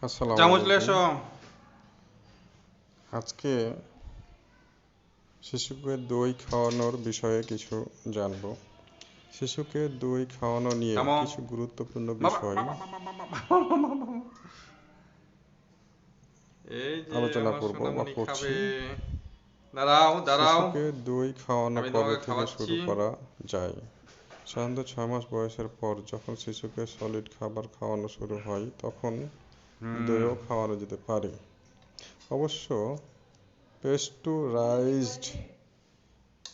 আসসালামু চামচ আলাইকুম। লেসো। আজকে শিশুকে দই খাওয়ানোর বিষয়ে কিছু জানব। শিশুকে দই খাওয়ানো নিয়ে থামো। কিছু গুরুত্বপূর্ণ বাবা বিষয় বাবা বাবা বাবা বাবা বাবা। এই যে আলোচনা আমার করব বা সোনামণি করছি। খাবে। দাঁড়াও দাঁড়াও, শিশুকে দই খাওয়ানো আমি কবে তোমাকে থেকে খাওয়াচ্ছি। শুরু করা যায়? সাধারণত 6 মাস বয়সের পর যখন শিশুকে সলিড খাবার খাওয়ানো শুরু হয় তখন হুম। দইও খাওয়ানো যেতে পারে। অবশ্য পেস্টুরাইজড বুঝো না।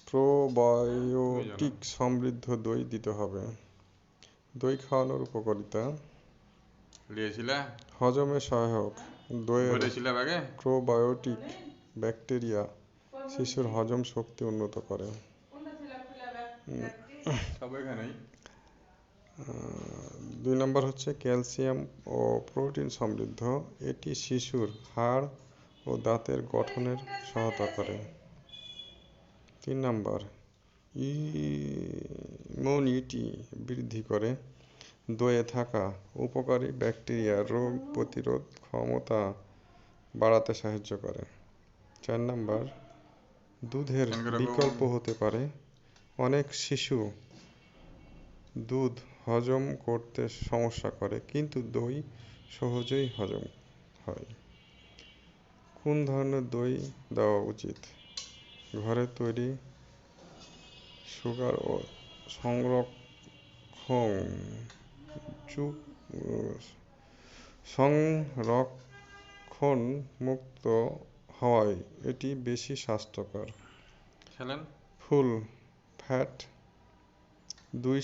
প্রোবায়োটিক সমৃদ্ধ দই দিতে হবে। দই খাওয়ানোর উপকারিতা: লিয়েছিলে? হজমে সহায়ক। দইয়ের ভরেছিলে ব্যাগে? প্রোবায়োটিক ব্যাকটেরিয়া শিশুর হজম শক্তি উন্নত করে। সব এখানেই। 2 নম্বর হচ্ছে ক্যালসিয়াম ও প্রোটিন সমৃদ্ধ। এটি শিশুর হাড় ও দাঁতের গঠনের সহায়তা করে। 3 নম্বর ইমিউনিটি বৃদ্ধি করে। দইয়ে থাকা উপকারী ব্যাকটেরিয়া রোগ প্রতিরোধ ক্ষমতা বাড়াতে সাহায্য করে। 4 নম্বর দুধের কেন করে বিকল্প হতে পারে। অনেক শিশু দুধ হজম করতে সমস্যা করে, কিন্তু দই সহজেই হজম হয়। কোন ধরনের দই দেওয়া উচিত? ঘরে তৈরি, সুগার ও সংরক্ষণ মুক্ত হওয়ায় এটি বেশি স্বাস্থ্যকর। খেলেন? ফুল ফ্যাট দই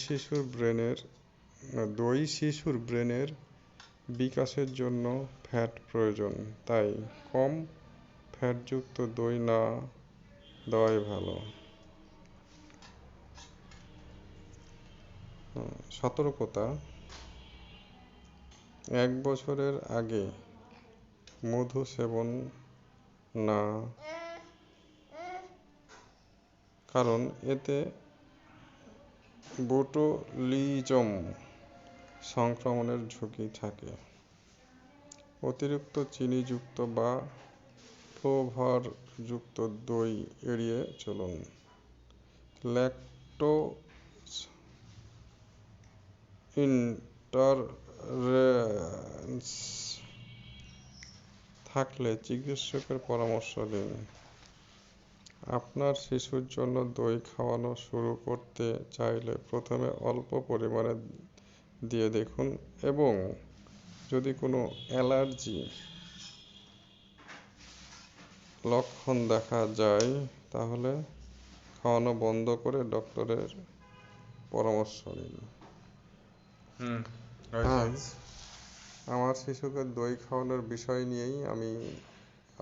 শিশুর ব্রেনের বিকাশের জন্য ফ্যাট প্রয়োজন, তাই কম ফ্যাটযুক্ত দই না দেওয়াই ভালো। সতর্কতা: 1 বছরের আগে মধু সেবন না, কারণ এতে বোটুলিজম সংক্রমণের ঝুঁকি থাকে। অতিরিক্ত চিনিযুক্ত বা ফ্লেভারযুক্ত দই এড়িয়ে চলুন। ল্যাকটোজ ইনটলারেন্স থাকলে চিকিৎসকের পরামর্শ নিন। আপনার শিশুর জন্য দই খাওয়ানো শুরু করতে চাইলে প্রথমে অল্প পরিমাণে দিয়ে দেখুন, এবং যদি কোনো অ্যালার্জি লক্ষণ দেখা যায় তাহলে খাওয়ানো বন্ধ করে ডক্টরের পরামর্শ নিন। হুম, হয়েছে। আজ আমার শিশুকে দই খাওয়ানোর বিষয় নিয়েই আমি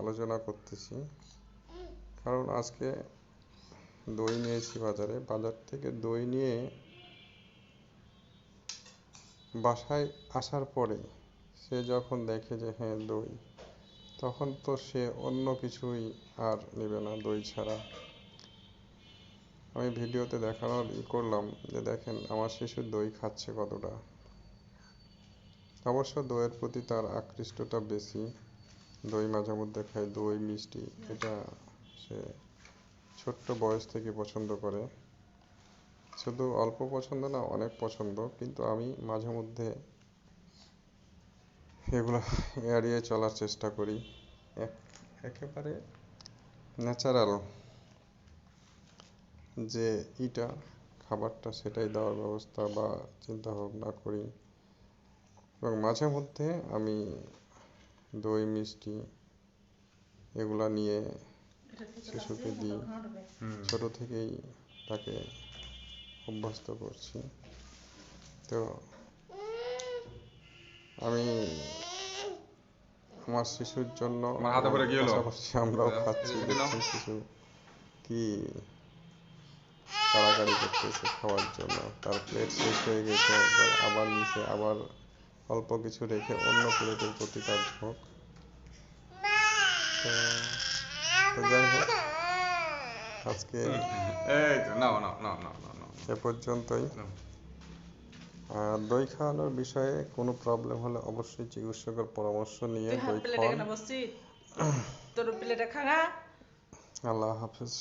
আলোচনা করতেছি, কারণ আজকে দই নিয়েছি বাজার থেকে দই নিয়ে বাসায় আসার পরে সে যখন দেখে যে হ্যাঁ দই, তখন তো সে অন্য কিছুই আর নেবে না দই ছাড়া। আমি ভিডিওতে দেখানোর করলাম যে দেখেন আমার শিশু দই খাচ্ছে কতটা। অবশ্য দইয়ের প্রতি তার আকৃষ্টটা বেশি। দই মাঝে মধ্যে খায়, দই মিষ্টি এটা সে ছোট্ট বয়স থেকে পছন্দ করে। শুধু অল্প পছন্দ না, অনেক পছন্দ, কিন্তু আমি মাঝে মধ্যে এগুলো এড়িয়ে চলার চেষ্টা করি। একেবারে ন্যাচারাল যে এটা খাবারটা সেটাই দেওয়ার ব্যবস্থা বা চিন্তা ভাবনা করি। এবং মাঝে মধ্যে আমি দই মিষ্টি এগুলা নিয়ে শিশুকে দিই। ছোট থেকেই তাকে অভ্যস্ত করছি। তো আমি আমার শিশুর জন্য আমার হাতে এবং করে কি হলো? পাশাপাশি আমরাও খাচ্ছি। এদিকে নাও। দেখছেন শিশু কি কাড়াকাড়ি করতেছে খাওয়ার জন্য। তার প্লেট শেষ হয়ে গেছে, একবার আবার নিচে আবার অল্প কিছু রেখে অন্য প্লেটের প্রতি তার ঝোঁক। তো তো যাই হোক, আজকে এই তো নাও নাও নাও নাও নাও নাও এ পর্যন্তই। নাও। আর দই খাওয়ানোর বিষয়ে কোনো প্রবলেম হলে অবশ্যই চিকিৎসকের পরামর্শ নিয়ে তুই হাফ দই প্লেটে খাওয়ান। কেন বসছিস তোর প্লেটে খাগা আল্লাহ হাফেজ।